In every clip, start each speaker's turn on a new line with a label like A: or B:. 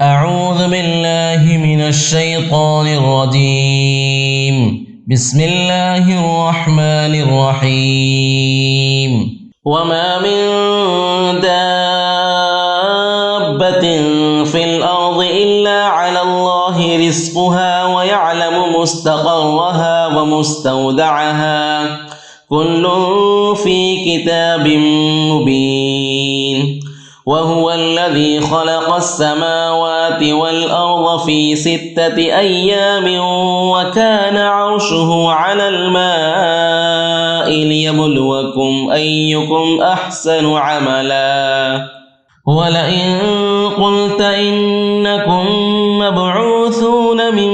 A: أعوذ بالله من الشيطان الرجيم. بسم الله الرحمن الرحيم. وما من دابة في الأرض إلا على الله رزقها ويعلم مستقرها ومستودعها كل في كتاب مبين. وهو الذي خلق السماوات والأرض في 6 أيام وكان عرشه على الماء ليبلوكم أيكم أحسن عملا. ولئن قلت إنكم مبعوثون من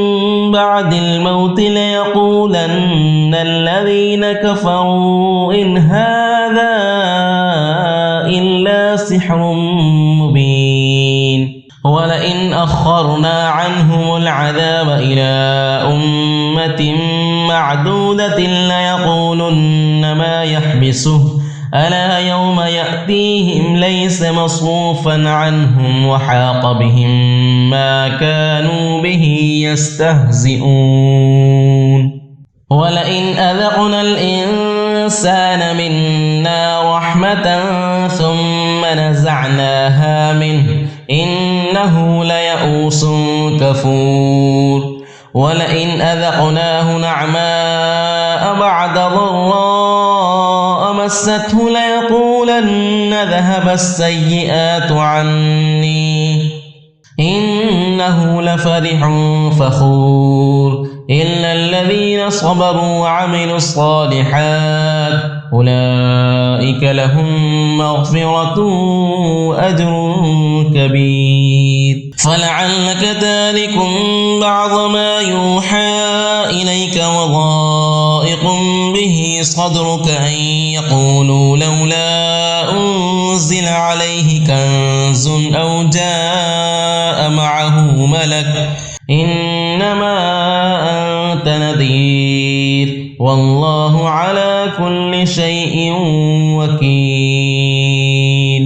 A: بعد الموت ليقولن الذين كفروا إن هذا إلا سحر مبين. ولئن أخرنا عنهم العذاب إلى أمة معدودة ليقولن ما يحبسه ألا يوم يأتيهم ليس مصروفا عنهم وحاق بهم ما كانوا به يستهزئون. ولئن أذقنا الإنسان منا رحمة ثم نزعناها منه إنه ليئوس كفور. ولئن أذقناه نعماء بعد ضراء مسته ليقولن ذهب السيئات عني إنه لفرح فخور. إلا الذين صبروا وعملوا الصالحات أولئك لهم مغفرة وأجر كبير. فلعلك تارك بعض ما يوحى إليك وضائق به صدرك أن يقولوا لولا أنزل عليه كنز أو جاء معه ملك إنما أنت نذير والله على كل شيء وكيل.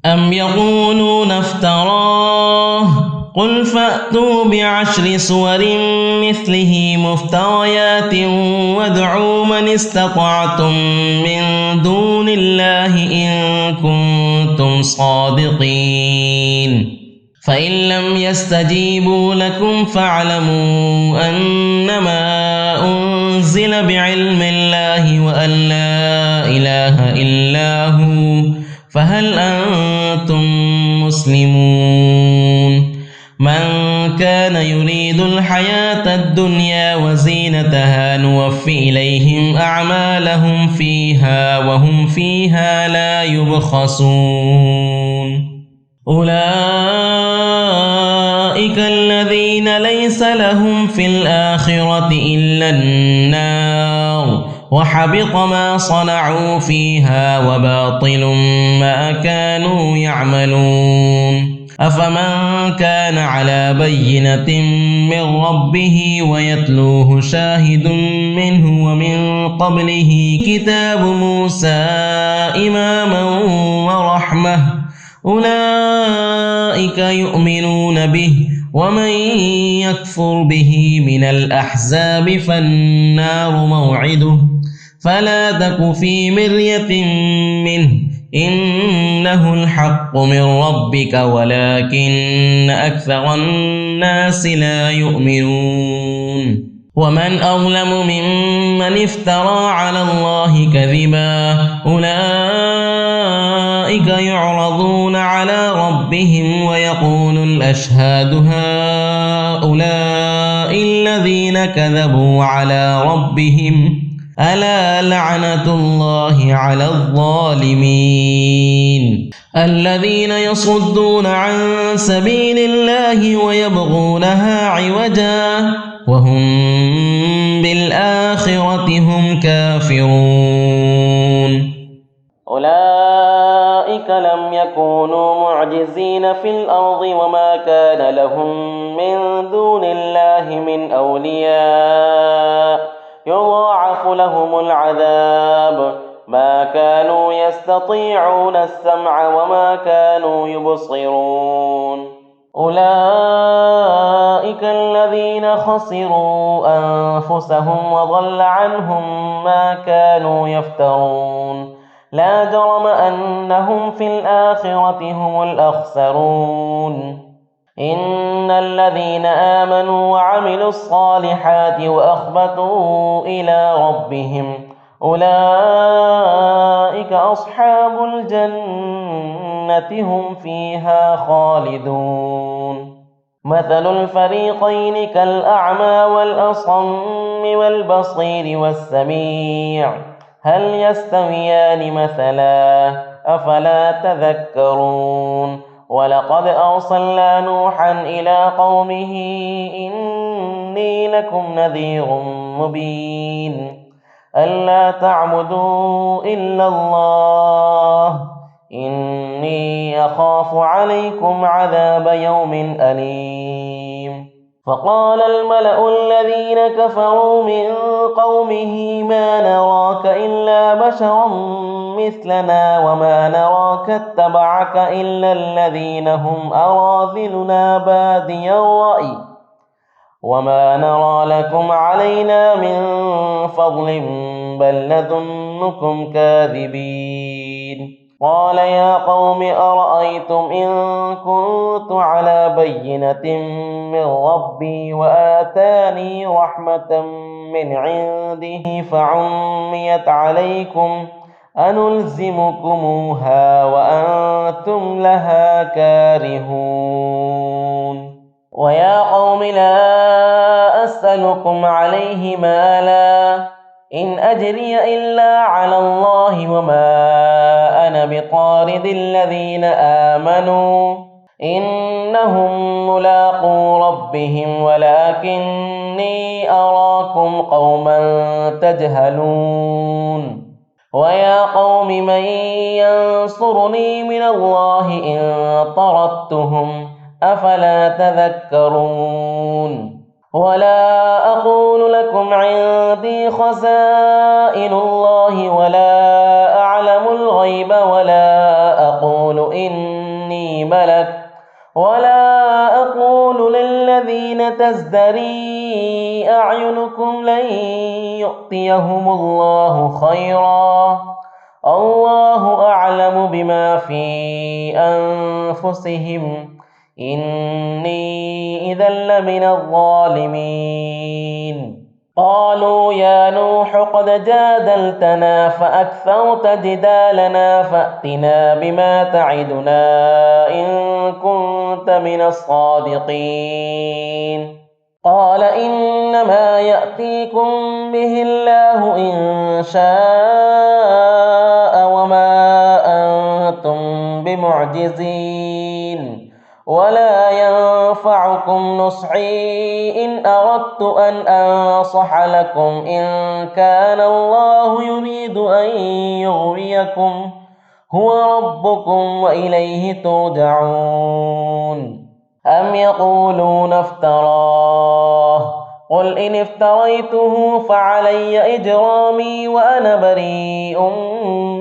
A: أم يقولون افتراه قل فأتوا ب10 سور مثله مفتريات وادعوا من استطعتم من دون الله إن كنتم صادقين. فإن لم يستجيبوا لكم فاعلموا أنما أنزل بعلم الله وأن لا إله إلا هو فهل أنتم مسلمون. من كان يريد الحياة الدنيا وزينتها نوفي إليهم أعمالهم فيها وهم فيها لا يبخسون. أولئك الذين ليس لهم في الآخرة إلا النار وحبط ما صنعوا فيها وباطل ما كانوا يعملون. أفمن كان على بينة من ربه ويتلوه شاهد منه ومن قبله كتاب موسى إماما ورحمة أولئك يؤمنون به ومن يكفر به من الأحزاب فالنار موعده فلا تك في مرية منه إنه الحق من ربك ولكن أكثر الناس لا يؤمنون. ومن أظلم ممن افترى على الله كذبا أولئك يعرضون على ربهم ويقول الأشهاد هؤلاء الذين كذبوا على ربهم ألا لعنة الله على الظالمين. الذين يصدون عن سبيل الله ويبغونها عوجا وهم بالآخرة هم كافرون.
B: أولئك لم يكونوا معجزين في الأرض وما كان لهم من دون الله من أولياء يضاعف لهم العذاب ما كانوا يستطيعون السمع وما كانوا يبصرون. أولئك الذين خسروا أنفسهم وضل عنهم ما كانوا يفترون لا جرم أنهم في الآخرة هم الأخسرون إن الذين آمنوا وعملوا الصالحات وأخبتوا إلى ربهم أولئك أصحاب الجنة هم فيها خالدون مثل الفريقين كالأعمى والأصم والبصير والسميع هل يستويان مثلا أفلا تذكرون ولقد أرسلنا نوحا إلى قومه إني لكم نذير مبين ألا تعبدوا إلا الله إني أخاف عليكم عذاب يوم أليم فقال الملأ الذين كفروا من قومه ما نراك إلا بشرا مثلنا وما نراك اتبعك إلا الذين هم أراذلنا بادي الرأي وما نرى لكم علينا من فضل بل نظنكم كاذبين قال يا قوم أرأيتم إن كنت على بينة من ربي وآتاني رحمة من عنده فعميت عليكم أنلزمكموها وأنتم لها كارهون ويا قوم لا أسألكم عليه مالا إن أجري إلا على الله وما أنا بطارد الذين آمنوا إنهم ملاقو ربهم ولكني أراكم قوما تجهلون ويا قوم من ينصرني من الله إن طردتهم أفلا تذكرون ولا أقول لكم عندي خزائن الله ولا أعلم الغيب ولا أقول إني ملك ولا أقول للذين تزدري أعينكم لن يؤتيهم الله خيرا الله أعلم بما في أنفسهم إني إذا لمن الظالمين قالوا يا نوح قد جادلتنا فأكثرت جدالنا فأتنا بما تعدنا إن كنت من الصادقين قال إنما يأتيكم به الله إن شاء وما أنتم بمعجزين ولا ينفعكم نصحي إن أردت أن أنصح لكم إن كان الله يريد أن يغويكم هو ربكم وإليه ترجعون أم يقولون افتراه قل إن افتريته فعلي إجرامي وأنا بريء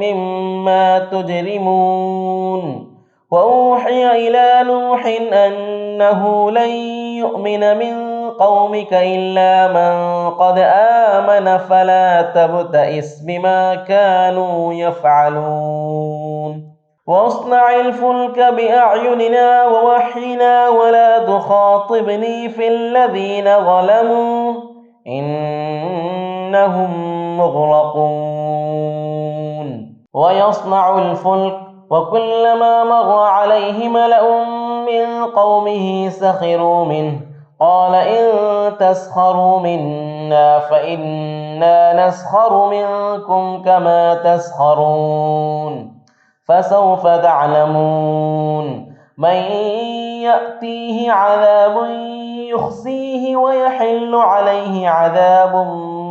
B: مما تجرمون وأوحي إلى نوح أنه لن يؤمن من قومك إلا من قد آمن فلا تبتئس بما كانوا يفعلون واصنع الفلك بأعيننا ووحينا ولا تخاطبني في الذين ظلموا إنهم مغرقون ويصنع الفلك وكلما مر عليه ملأ من قومه سخروا منه قال إن تسخروا منا فإنا نسخر منكم كما تسخرون فسوف تعلمون من يأتيه عذاب يخزيه ويحل عليه عذاب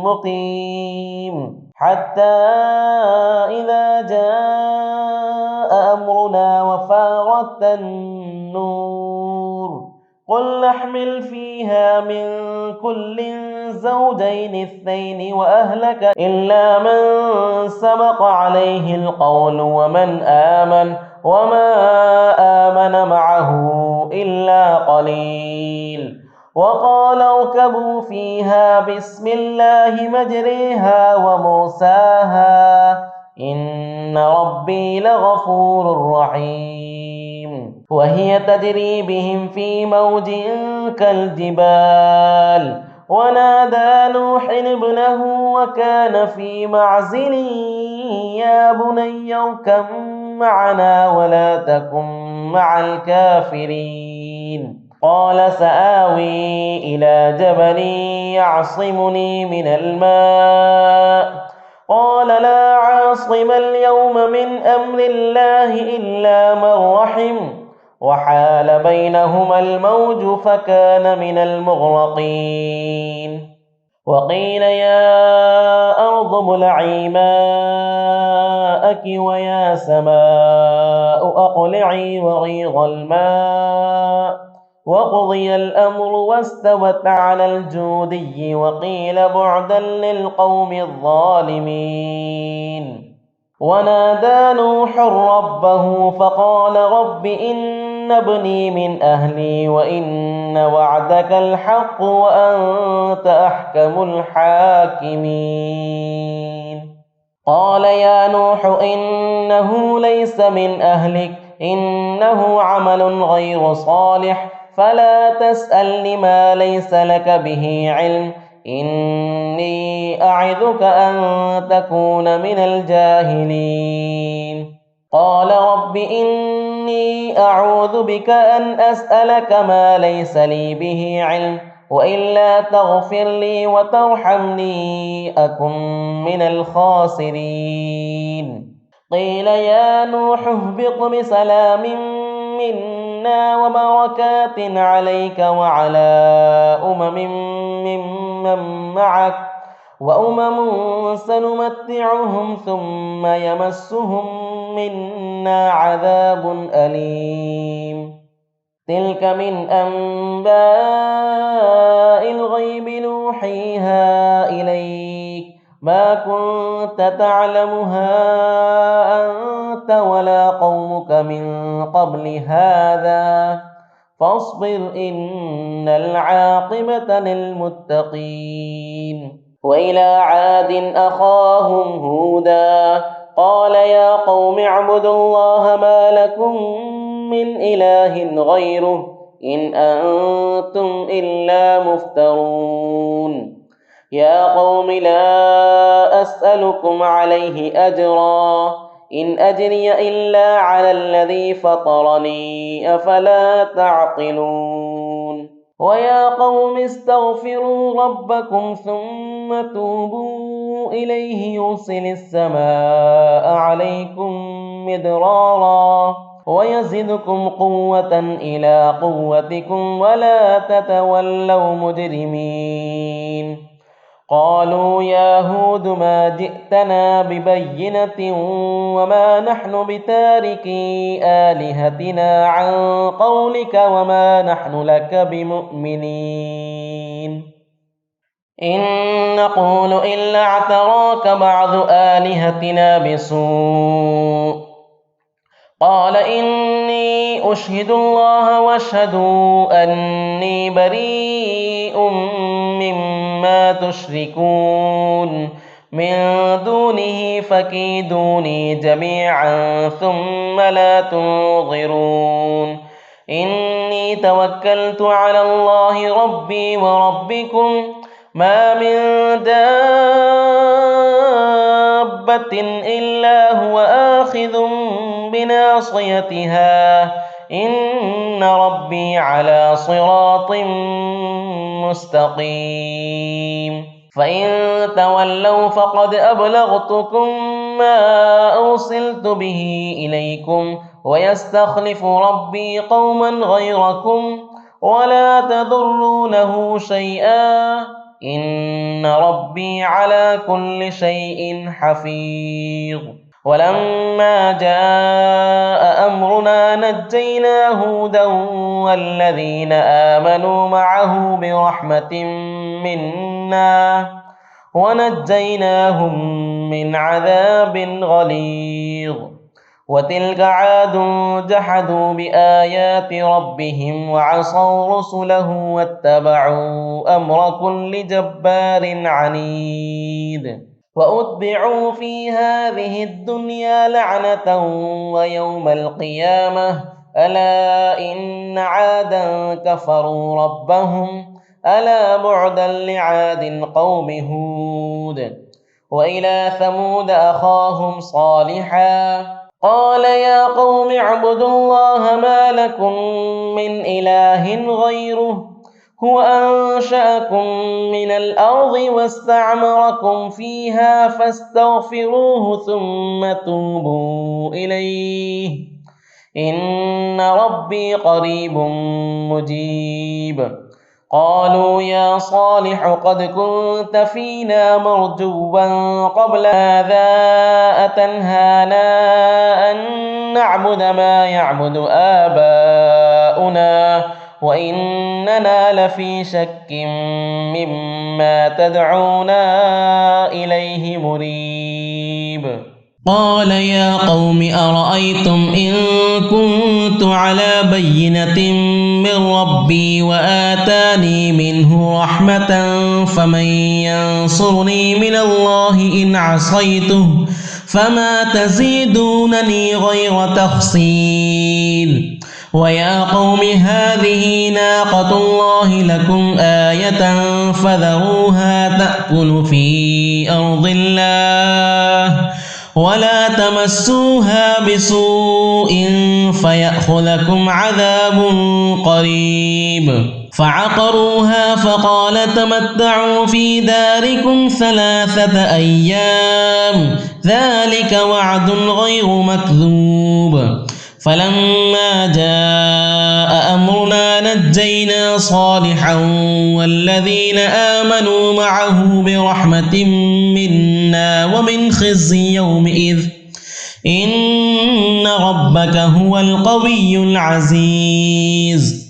B: مقيم حتى إذا جاء أمرنا وفارت النور قل نحمل فيها من كل زوجين اثنين وأهلك إلا من سبق عليه القول ومن آمن وما آمن معه إلا قليل وقال اركبوا فيها بسم الله مجريها ومرساها إن ربي لغفور رحيم وهي تجري بهم في موج كالجبال ونادى نوح ابنه وكان في معزل يا بني اركب معنا ولا تكن مع الكافرين قال سآوي إلى جبل يعصمني من الماء قال لا عاصم اليوم من أمر الله إلا من رحم وحال بينهما الموج فكان من المغرقين وقيل يا أرض ابلعي ماءك ويا سماء أقلعي وغيض الماء وقضي الأمر واستوت على الجودي وقيل بعدا للقوم الظالمين ونادى نوح ربه فقال رب إن ابني من أهلي وإن وعدك الحق وأنت أحكم الحاكمين قال يا نوح إنه ليس من أهلك إنه عمل غير صالح فلا تسأل ما ليس لك به علم إني أعظك أن تكون من الجاهلين قال رب إني أعوذ بك أن أسألك ما ليس لي به علم وإلا تغفر لي وترحمني أكن من الخاسرين قيل يا نوح اهبط بسلام منا وبركات عليك وعلى ممن معك وأمم سنمتعهم ثم يمسهم منا عذاب أليم تلك من أنباء الغيب نوحيها إليك ما كنت تعلمها أنت ولا قومك من قبل هذا فاصبر إن العاقبة للمتقين وإلى عاد أخاهم هودا قال يا قوم اعبدوا الله ما لكم من إله غيره إن أنتم إلا مفترون يا قوم لا أسألكم عليه أجرا إن أجري إلا على الذي فطرني أفلا تعقلون ويا قوم استغفروا ربكم ثم توبوا إليه يرسل السماء عليكم مدرارا ويزدكم قوة إلى قوتكم ولا تتولوا مجرمين قالوا يا هود ما جئتنا ببينة وما نحن بتاركي آلهتنا عن قولك وما نحن لك بمؤمنين إن نقول إلا اعتراك بعض آلهتنا بسوء قال إني أشهد الله واشهدوا أني بريء مما تشركون من دونه فكيدوني جميعا ثم لا تنظرون إني توكلت على الله ربي وربكم ما من دابة إلا هو آخذ بناصيتها إن ربي على صراط مستقيم فإن تولوا فقد أبلغتكم ما أرسلت به إليكم ويستخلف ربي قوما غيركم ولا تضرونه شيئا إن ربي على كل شيء حفيظ ولما جاء أمرنا نجينا هودا والذين آمنوا معه برحمة منا ونجيناهم من عذاب غليظ وتلك عاد جحدوا بآيات ربهم وعصوا رسله واتبعوا أمر كل جبار عنيد وأتبعوا في هذه الدنيا لعنة ويوم القيامة ألا إن عادا كفروا ربهم ألا بعدا لعاد قوم هود وإلى ثمود أخاهم صالحا قال يا قوم اعبدوا الله ما لكم من إله غيره هو أنشأكم من الأرض واستعمركم فيها فاستغفروه ثم توبوا إليه إن ربي قريب مجيب قالوا يا صالح قد كنت فينا مرجوا قبل هذا أتنهانا أن نعبد ما يعبد آباؤنا وإننا لفي شك مما تدعونا إليه مريب
A: قال يا قوم أرأيتم إن كنت على بينة من ربي وآتاني منه رحمة فمن ينصرني من الله إن عصيته فما تزيدونني غير تخسير ويا قوم هذه ناقة الله لكم آية فذروها تأكل في أرض الله ولا تمسوها بسوء فيأخذكم عذاب قريب فعقروها فقال تمتعوا في داركم 3 أيام ذلك وعد غير مكذوب فلما جاء أمرنا نجينا صالحا والذين آمنوا معه برحمة منا ومن خزي يومئذ إن ربك هو القوي العزيز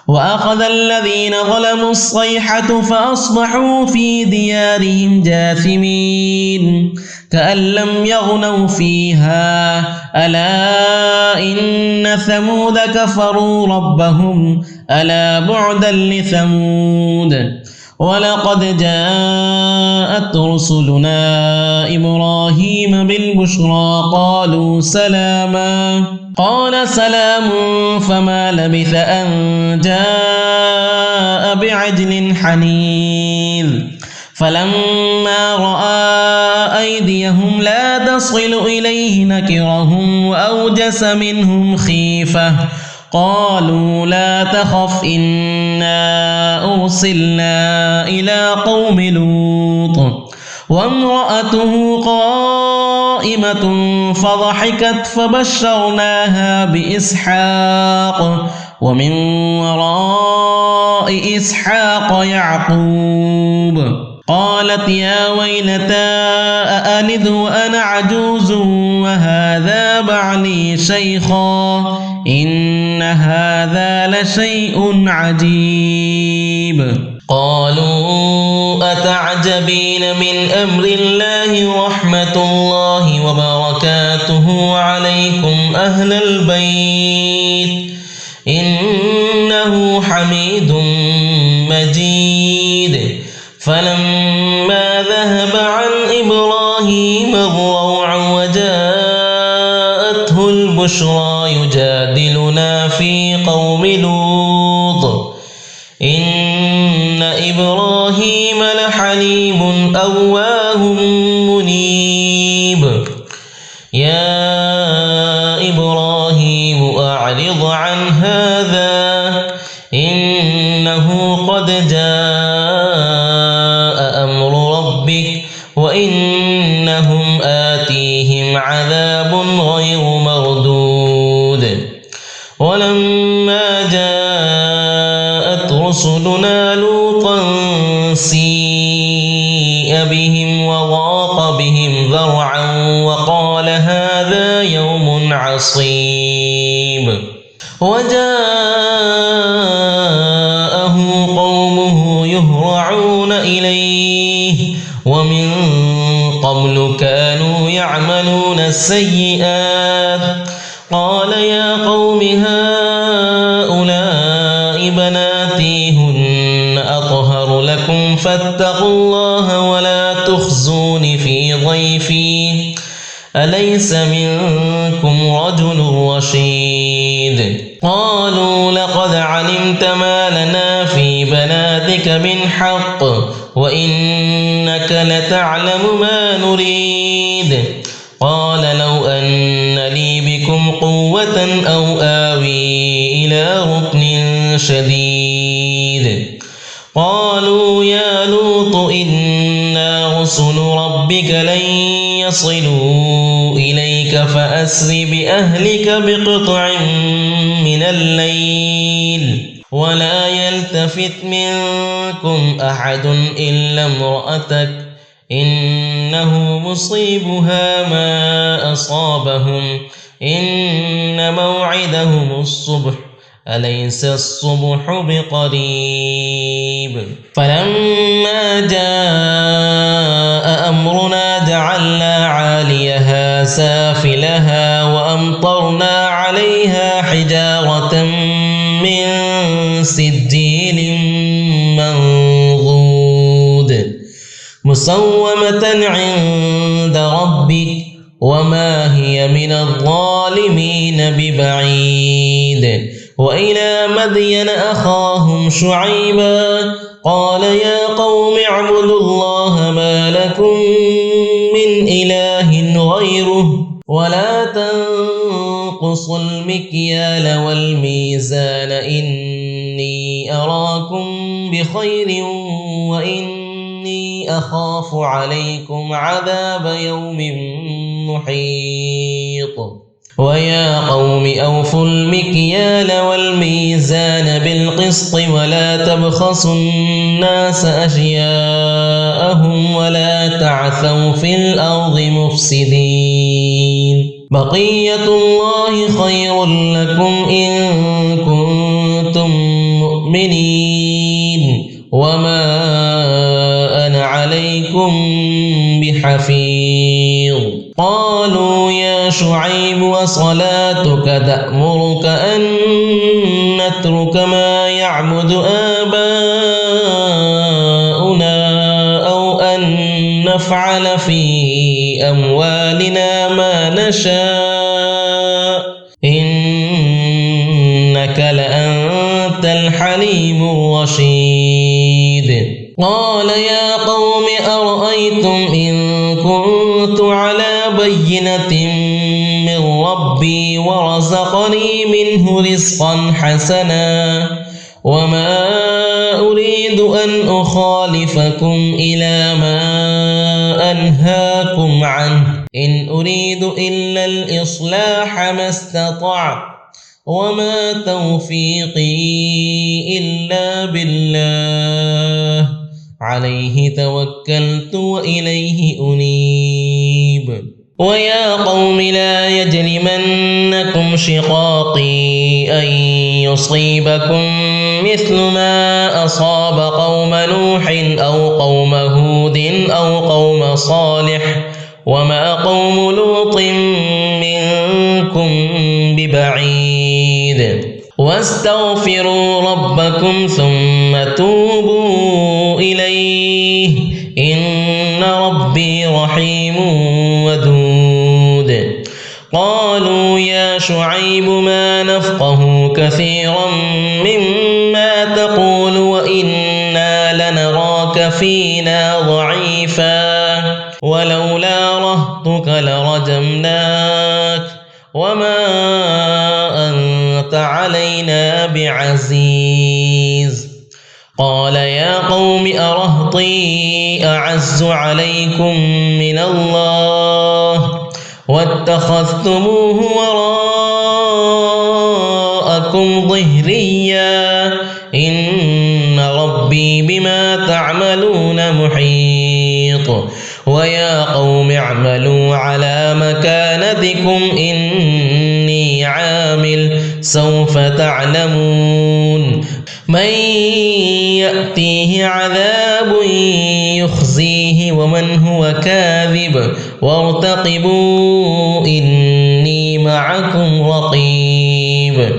A: وأخذ الذين ظلموا الصيحة فأصبحوا في ديارهم جاثمين كأن لم يغنوا فيها ألا إن ثمود كفروا ربهم ألا بعدا لثمود ولقد جاءت رسلنا إبراهيم بالبشرى قالوا سلاما قال سلام فما لبث أن جاء بعجل حنيذ فلما رأى أيديهم لا تصل إليه نكرهم وأوجس منهم خيفة قالوا لا تخف إنا أرسلنا إلى قوم لوط وامرأته قائمة فضحكت فبشرناها بإسحاق ومن وراء إسحاق يعقوب قالت يا ويلتى أألد وأنا عجوز وهذا بعلي شيخا إن هذا لشيء عجيب قالوا أتعجبين من أمر الله رحمة الله وبركاته عليكم أهل البيت إنه حميد مجيد فلما ذهب عن إبراهيم الروع وجاءته البشرى يجادلنا في قوم لوط إن إبراهيم لحليم أواه منيب يا إبراهيم أعرض عن هذا إنه قد جاء أمر ربك وإنهم آتيهم عذاب غير مردود ولما جاءت رسلنا لوطا سيء بهم وضاق بهم ذرعا وقال هذا يوم عصيب وجاءه قومه يهرعون إليه ومن قبل كانوا يعملون السيئات أطهر لكم فاتقوا الله ولا تخزون في ضيفي أليس منكم رجل رشيد قالوا لقد علمت ما لنا في بناتك من حق وإنك لتعلم ما نريد قال لو أن لي بكم قوة أو آوي إلى ركن شديد قالوا يا لوط إنا رسل ربك لن يصلوا إليك فأسر بأهلك بقطع من الليل ولا يلتفت منكم أحد إلا امرأتك إنه مصيبها ما أصابهم إن موعدهم الصبح أليس الصبح بقريب فلما جاء أمرنا جعلنا عاليها سافلها وأمطرنا عليها حجارة من سجيل منضود مسومة عند ربك وما هي من الظالمين ببعيد وإلى مدين أخاهم شعيبا قال يا قوم اعبدوا الله ما لكم من إله غيره ولا تنقصوا المكيال والميزان إني أراكم بخير وإني أخاف عليكم عذاب يوم محيط ويا قوم أوفوا المكيال والميزان بالقسط ولا تبخسوا الناس أشياءهم ولا تعثوا في الأرض مفسدين بقية الله خير لكم إن كنتم مؤمنين وما أنا عليكم بحفيظ قالوا يا شعيب وصلاتك تأمرك أن نترك ما يعبد آباؤنا أو أن نفعل في أموالنا ما نشاء إنك لأنت الحليم الرشيد قال يا قوم أرأيتم إن كنت على بينة من ربي ورزقني منه رزقا حسنا وما أريد أن أخالفكم إلى ما أنهاكم عنه إن أريد إلا الإصلاح ما استطعت وما توفيقي إلا بالله عليه توكلت وإليه أنيب ويا قوم لا يجرمنكم شقاقي أن يصيبكم مثل ما أصاب قوم نوح أو قوم هود أو قوم صالح وما قوم لوط منكم ببعيد واستغفروا ربكم ثم توبوا إليه إن ربي رحيم ودود قالوا يا شعيب ما نفقه كثيرا مما تقول وإنا لنراك فينا ضعيفا ولولا رهطك لرجمناك وما أنت علينا بعزيز قال يا قوم أرهطي أعز عليكم من الله واتخذتموه وراءكم ظهريا إن ربي بما تعملون محيط ويا قوم اعملوا على مكانتكم إني عامل سوف تعلمون من يأتيه عذاب يخزيه ومن هو كاذب وارتقبوا إني معكم رقيب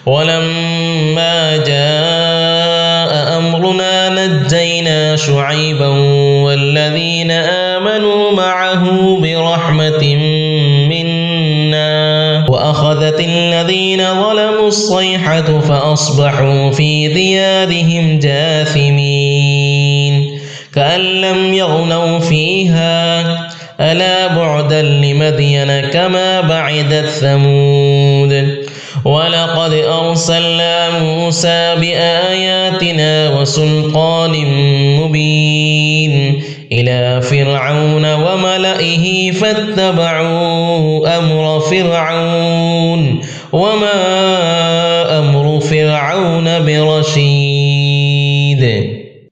A: ولما جاء أمرنا ونجينا شعيبا والذين آمنوا معه برحمة منا وأخذت الذين ظلموا الصيحة فأصبحوا في ديارهم جاثمين كأن لم يغنوا فيها ألا بعدا لمدين كما بعدت ثمود ولقد أرسلنا موسى بآياتنا وسلطان مبين إلى فرعون وملئه فاتبعوا أمر فرعون وما أمر فرعون برشيد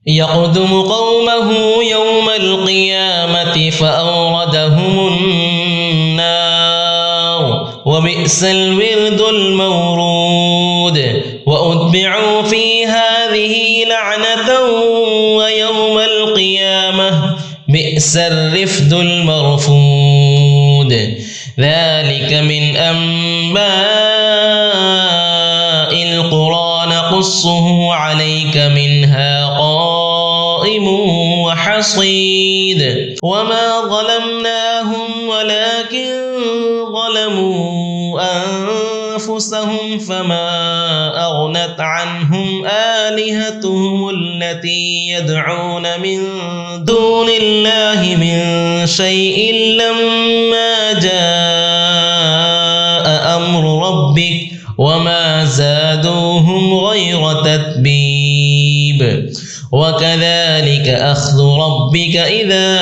A: يقدم قومه يوم القيامة فأوردهم النار وبئس الورد المورود وأتبعوا في هذه لعنة ويوم القيامة بئس الرفد المرفود ذلك من أنباء القرى نقصه عليك منها قائم وحصيد وما ظلمناهم ولكن ظلموا أنفسهم فما أغنت عنهم آلهتهم التي يدعون من دون الله من شيء لما جاء أمر ربك وما زادوهم غير تتبيب وكذلك أخذ ربك إذا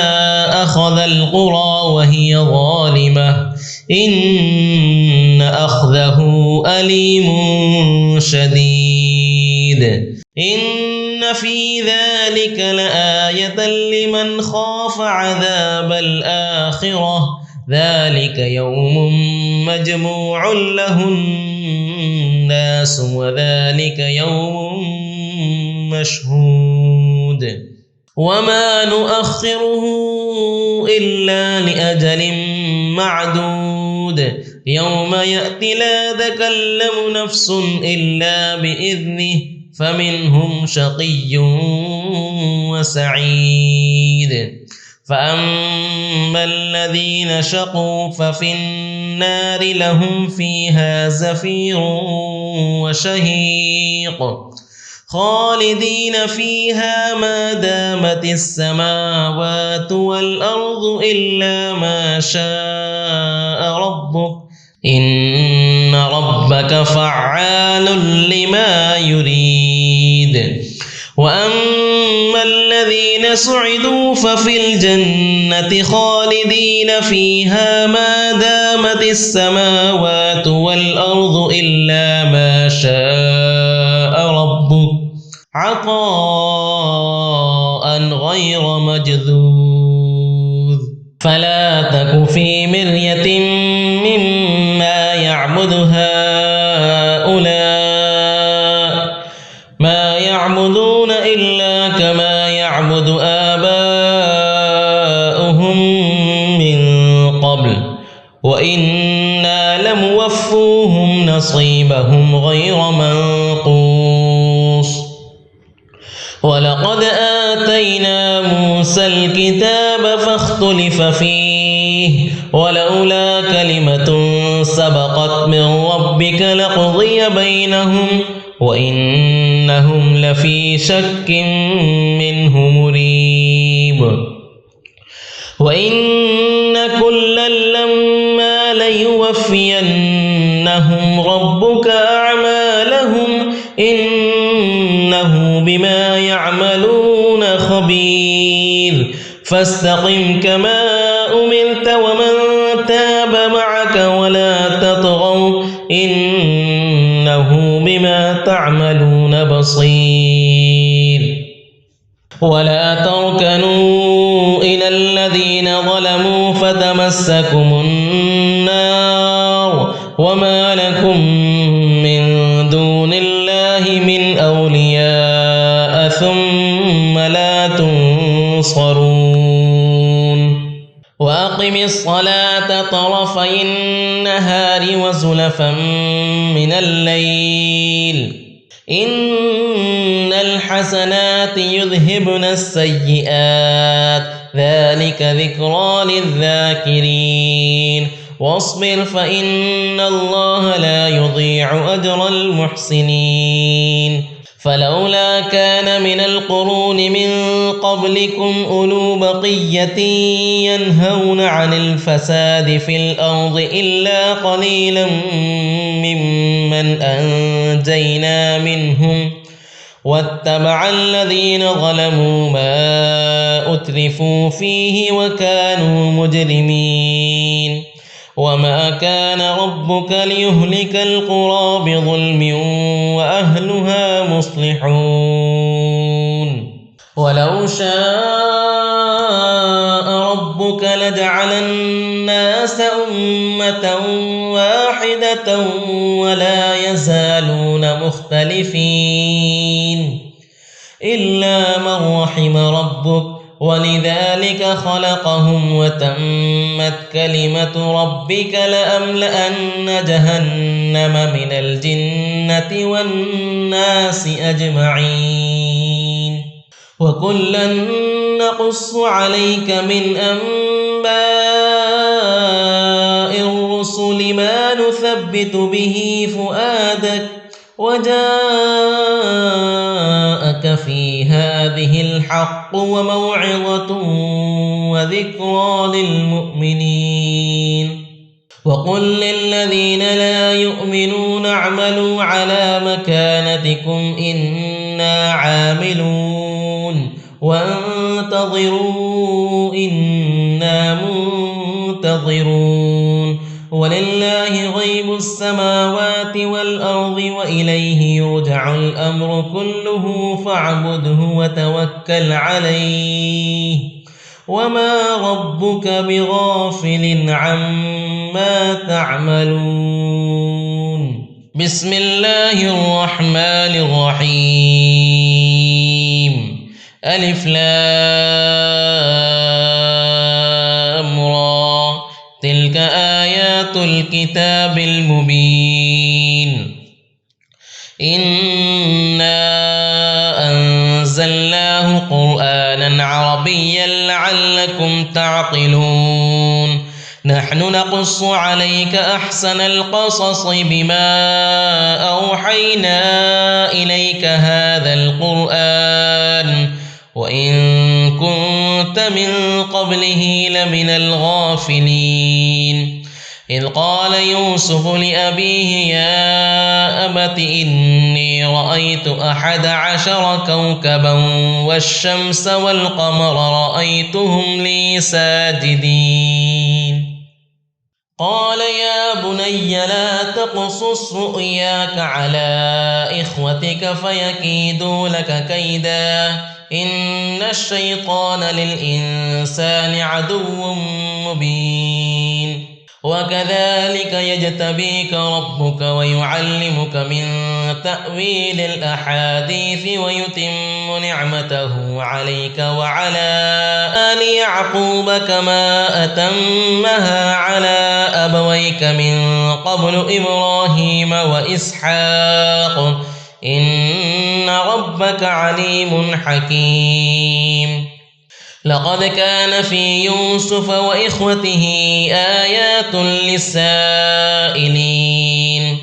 A: أخذ القرى وهي ظالمة إن أخذه أليم شديد إن في ذلك لآية لمن خاف عذاب الآخرة ذلك يوم مجموع له الناس وذلك يوم مشهود وما نؤخره إلا لأجل معدود يوم يأتي لا تكلم نفس إلا بإذنه فمنهم شقي وسعيد فأما الذين شقوا ففي النار لهم فيها زفير وشهيق خالدين فيها ما دامت السماوات والأرض إلا ما شاء ربك إن ربك فعال لما يريد وأما الذين سعدوا ففي الجنة خالدين فيها ما دامت السماوات والأرض إلا ما شاء ربك عطاء غير مجذوذ فلا تك في مرية مما يعبد هؤلاء ما يعبدون إلا كما يعبد آباؤهم من قبل وإنا لموفوهم نصيبهم غير منقوص ولقد آتينا موسى الكتاب فاختلف فيه ولولا كلمة سبقت من ربك لقضي بينهم وإنهم لفي شك منه مريب وإن كلا لما ليوفينهم ربك أعمالهم إنه بما يعملون خبير فاستقم كما أمرت ومن تاب معك ولا تطغوا إنه بما تعملون بصير ولا تركنوا إلى الذين ظلموا فتمسكم النار وما لكم من دون الله من أولياء ثم لا تنصرون وأقم الصلاة طرفي النهار وزلفا من الليل إن الحسنات يذهبن السيئات ذلك ذكرى للذاكرين واصبر فإن الله لا يضيع أجر المحسنين فلولا كان من القرون من قبلكم أولو بقية ينهون عن الفساد في الأرض إلا قليلا ممن أنجينا منهم واتبع الذين ظلموا ما أترفوا فيه وكانوا مجرمين وما كان ربك ليهلك القرى بظلم وأهلها مصلحون ولو شاء ربك لجعل الناس أمة واحدة ولا يزالون مختلفين إلا من رحم ربك ولذلك خلقهم وتمت كلمة ربك لأملأن جهنم من الجنة والناس أجمعين وكلا نقص عليك من أنباء الرسل ما نثبت به فؤادك وجاءك في هذه الحق وموعظة وذكرى للمؤمنين وقل للذين لا يؤمنون اعملوا على مكانتكم إنا عاملون وانتظروا إنا منتظرون ولله غيب السماوات والأرض وإليه يرجع الأمر كله فاعبده وتوكل عليه وما ربك بغافل عما تعملون بسم الله الرحمن الرحيم ألف لام را تلك آيات الكتاب المبين إنا أنزلناه قرآنا عربيا لعلكم تعقلون نحن نقص عليك أحسن القصص بما أوحينا إليك هذا القرآن وإن كنت من قبله لمن الغافلين إذ قال يوسف لأبيه يا أبت إني رأيت 11 كوكبا والشمس والقمر رأيتهم لي ساجدين قال يا بني لا تقصص رؤياك على إخوتك فيكيدوا لك كيدا إن الشيطان للإنسان عدو مبين وكذلك يجتبيك ربك ويعلمك من تأويل الأحاديث ويتم نعمته عليك وعلى آل يعقوب كما أتمها على أبويك من قبل إبراهيم وإسحاق إن ربك عليم حكيم لقد كان في يوسف وإخوته آيات للسائلين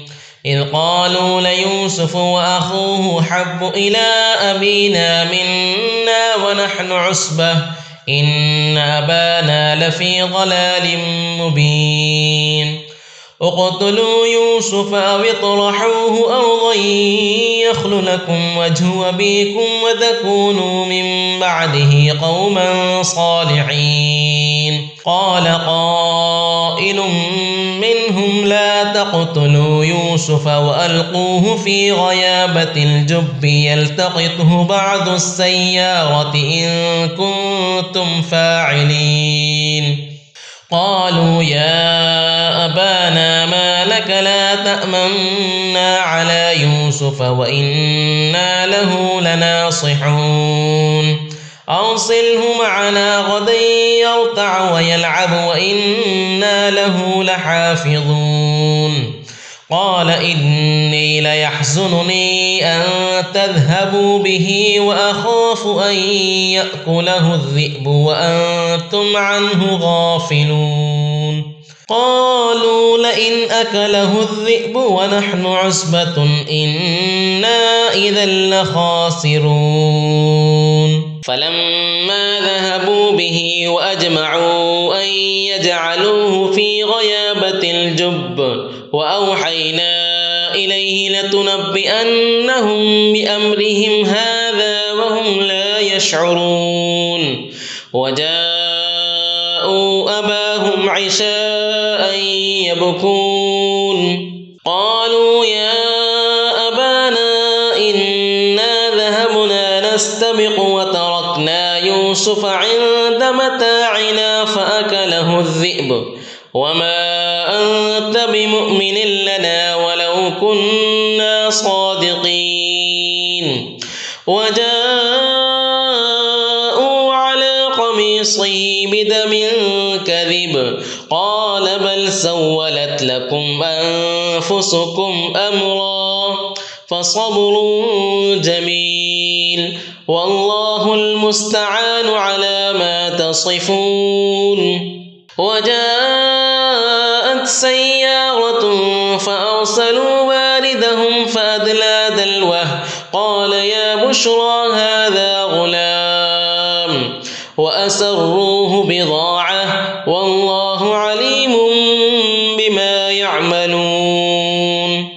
A: إذ قالوا ليوسف وأخوه حب إلى أبينا منا ونحن عصبة إن أبانا لفي ضلال مبين اقتلوا يوسف أو اطرحوه أرضا يخل لكم وجه أبيكم وتكونوا من بعده قوما صالحين قال قائل منهم لا تقتلوا يوسف وألقوه في غيابة الجب يلتقطه بعض السيارة إن كنتم فاعلين قالوا يا أبانا ما لك لا تأمنا على يوسف وإنا له لناصحون أرسله معنا غدا يرتع ويلعب وإنا له لحافظون قال إني ليحزنني أن تذهبوا به وأخاف أن يأكله الذئب وأنتم عنه غافلون قالوا لئن أكله الذئب ونحن عصبة إنا إذا لخاسرون فلما ذهبوا به وأجمعوا أن يجعلوه في غيابة الجب وأوحينا إليه لتنبئنهم بأمرهم هذا وهم لا يشعرون وجاءوا أباهم عشاء يبكون قالوا يا أبانا إنا ذهبنا نستبق وتركنا يوسف عند متاعنا فأكله الذئب وما أنت بمؤمن لنا ولو كنا صادقين وجاءوا على قميصه بدم كذب قال بل سولت لكم أنفسكم أمرا فصبر جميل والله المستعان على ما تصفون وجاءت سيارة فأرسلوا واردهم فأدلى دلوه قال يا بشرى هذا غلام وأسروه بضاعة والله عليم بما يعملون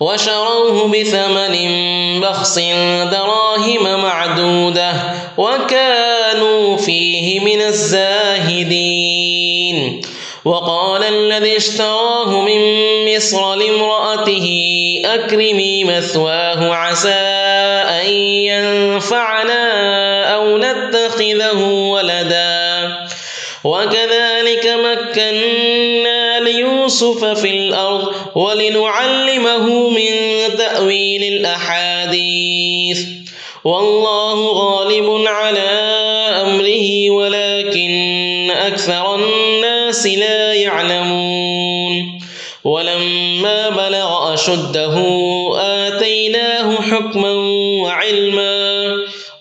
A: وشروه بثمن بخس دراهم معدودة وكانوا فيه من الزاهدين وقال الذي اشتراه من مصر لامرأته أكرمي مثواه عسى أن ينفعنا أو نتخذه ولدا وكذلك مكنا ليوسف في الأرض ولنعلمه من تأويل الأحاديث والله غالب على أمره ولكن أكثر الناس لا يعلمون ولما بلغ أشده آتيناه حكما وعلما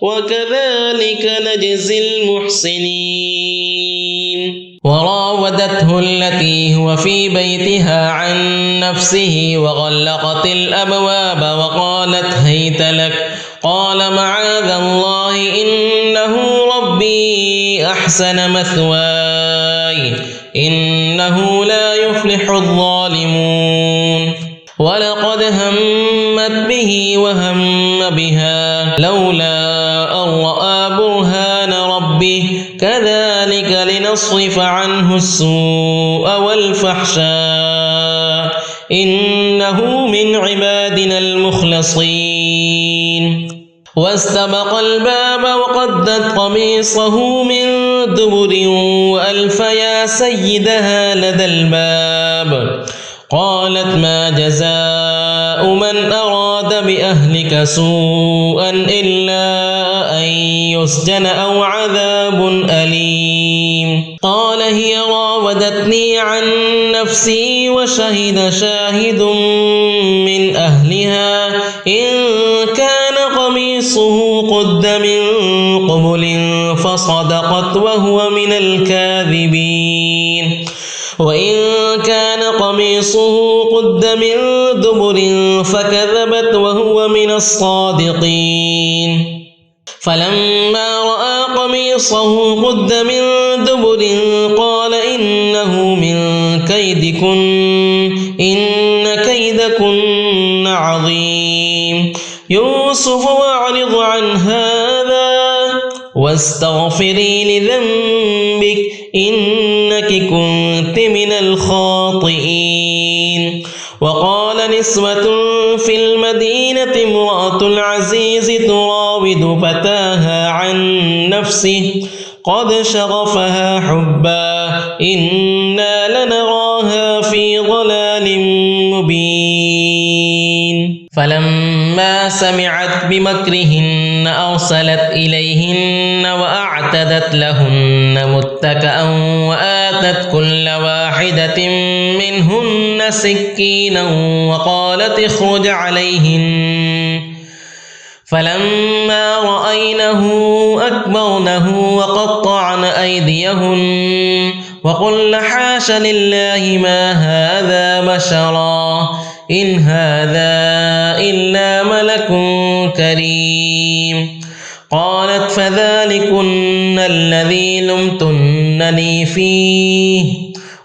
A: وكذلك نجزي المحسنين وراودته التي هو في بيتها عن نفسه وغلقت الأبواب وقالت هيت لك قال معاذ الله إنه ربي أحسن مثواي إنه لا يفلح الظالمون ولقد همت به وهم بها لولا أن رأى برهان ربه كذلك لنصرف عنه السوء والفحشاء إنه من عبادنا المخلصين واستبق الباب وقدت قميصه من دبر وألف يا سيدها لدى الباب قالت ما جزاء من أراد بأهلك سوءا إلا أن يسجن أو عذاب أليم قال هي راودتني عن نفسي وشهد شاهد من أهلها إن كان قميصه قد من قبل فصدقت وهو من الكاذبين وإن كان قميصه قد من دبر فكذبت وهو من الصادقين فلما رأى قميصه قد من دبر قال إنه من كيدكن إن كيدكن عظيم يوسف واعرض عن هذا واستغفري لذنبك إنك كنت من الخاطئين وقال نسوة في المدينة امرأة العزيز تراود فتاها عن نفسه قد شغفها حبا إنا لنراها في ضلال مبين فلما فلما سمعت بمكرهن أرسلت إليهن وأعتدت لهن متكأ وآتت كل واحدة منهن سكينا وقالت اخرج عليهن فلما رأينه أكبرنه وقطعن أيديهن وقلن حاش لله ما هذا بشرا إن هذا إلا ملك كريم. قالت فذلكن الذي لمتنني فيه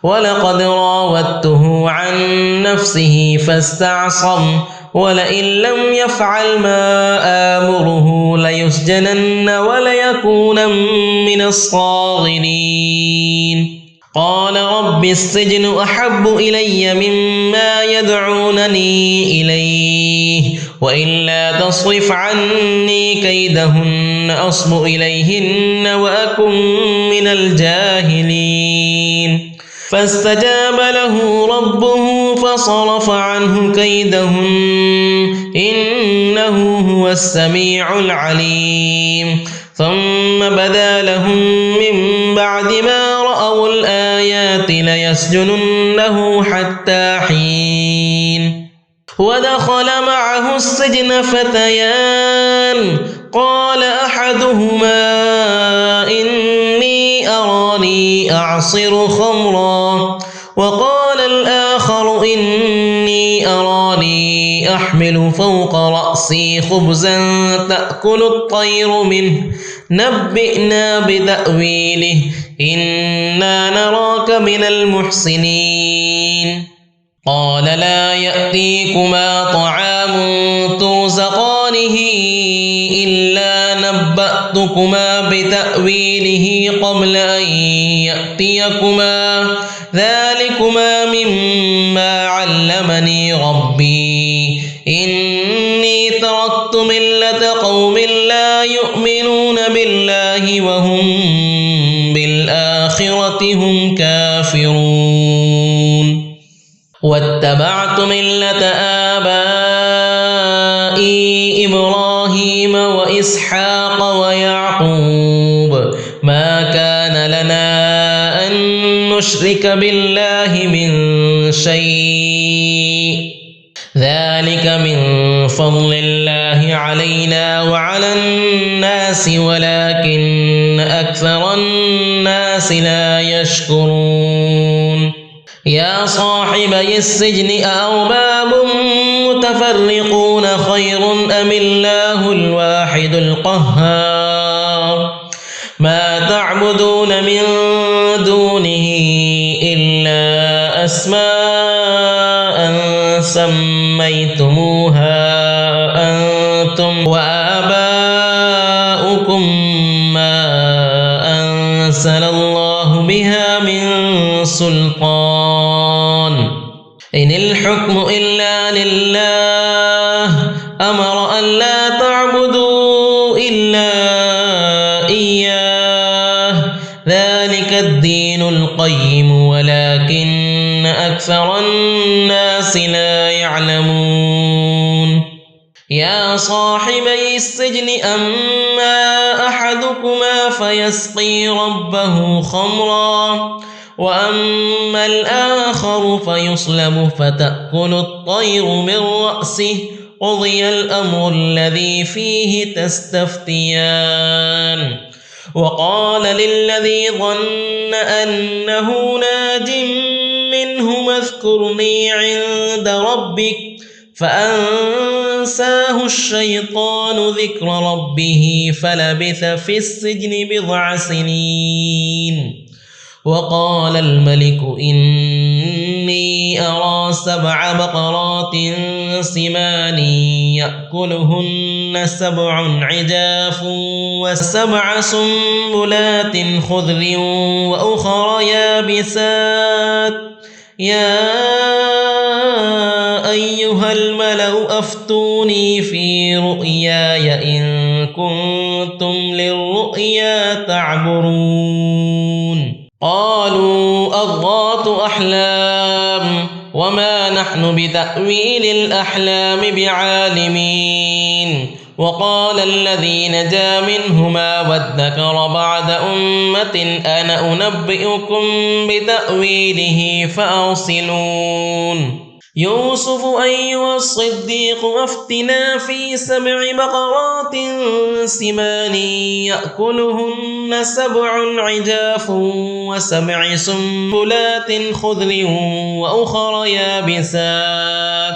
A: ولقد راودته عن نفسه فاستعصم ولئن لم يفعل ما آمره ليسجنن وليكون من الصاغرين. قال رب السجن أحب إلي مما يدعونني إليه وإلا تصرف عني كيدهن أصب إليهن وأكن من الجاهلين. فاستجاب له ربه فصرف عنه كيدهن إنه هو السميع العليم. ثم بدا لهم من بعد ما رأوا الآيات ليسجننه حتى حين. ودخل معه السجن فتيان قال أحدهما إني أراني أعصر خمرا وقال الآخر إني أراني أحمل فوق رأسي خبزا تأكل الطير منه نبئنا بتأويله إنا نراك من المحسنين. قال لا يأتيكما طعام ترزقانه إلا نبأتكما بتأويله قبل أن يأتيكما ذلكما مما علمني ربي إني تركت ملة قوم لا يؤمنون بالله وهم بالآخرة هم كافرون. واتبعت ملة آبائي إبراهيم وإسحاق ويعقوب ما كان لنا أن نشرك بالله من شيء ذلك من فضل الله علينا وعلى الناس ولكن أكثر الناس لا يشكرون. يا صاحبي السجن أأرباب متفرقون خير أم الله الواحد القهار ما تعبدون من دونه إلا أسماء سميتموها أنتم وآباؤكم ما أنزل الله بها من سلطان إن الحكم إلا لله أمر أن لا تعبدوا إلا إياه ذلك الدين القيم ولكن أكثر الناس لا يعلمون. يا صاحبي السجن أما أحدكما فيسقي ربه خمرا وأما الآخر فيصلب فتأكل الطير من رأسه قضي الأمر الذي فيه تستفتيان. وقال للذي ظن أنه ناج منه اذكرني عند ربك فأنساه الشيطان ذكر ربه فلبث في السجن بضع سنين. وقال الملك إني أرى 7 بقرات سمان يأكلهن 7 عجاف و7 سنبلات خضر وأخر يابسات يا أيها الملأ أفتوني في رؤياي إن كنتم للرؤيا تعبرون. قالوا أضغاث أحلام وما نحن بتأويل الأحلام بعالمين. وقال الذي نجا منهما وادكر بعد أمة أنا أنبئكم بتأويله فأرسلون. يوسف أيها الصديق أفتنا في 7 بقرات سمان يأكلهن 7 عجاف و7 سنبلات خضر وأخر يابسات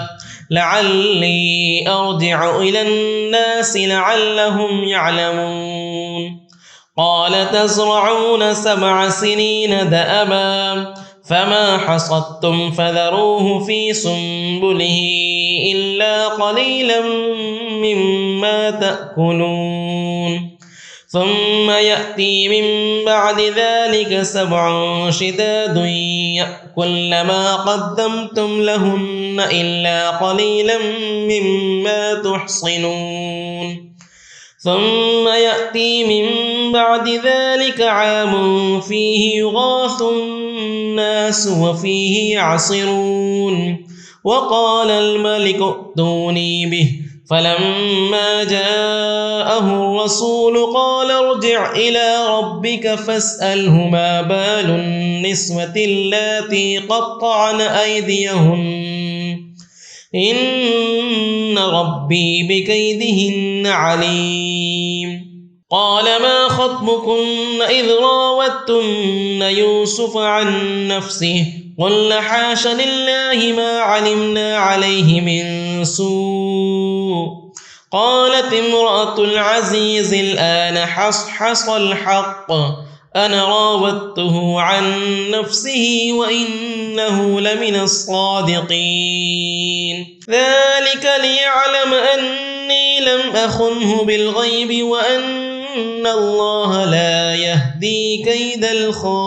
A: لعلي أرجع إلى الناس لعلهم يعلمون. قال تزرعون 7 سنين دأبا فما حصدتم فذروه في سنبله إلا قليلا مما تأكلون. ثم يأتي من بعد ذلك 7 شداد يأكلن ما قدمتم لهن إلا قليلا مما تحصنون. ثم يأتي من بعد ذلك عام فيه يغاث الناس وفيه يعصرون. وقال الملك ائتوني به فلما جاءه الرسول قال ارجع إلى ربك فاسأله ما بال النسوة اللاتي قطعن أيديهن إن ربي بكيدهن عليم. قال ما خطبكن إذ راوتن يوسف عن نفسه قلن حاش لله ما علمنا عليه من سوء. قالت امرأة العزيز الآن حصحص الحق أنا راودته عن نفسه وإنه لمن الصادقين. ذلك ليعلم أني لم أخنه بالغيب وأن الله لا يهدي كيد الخائنين.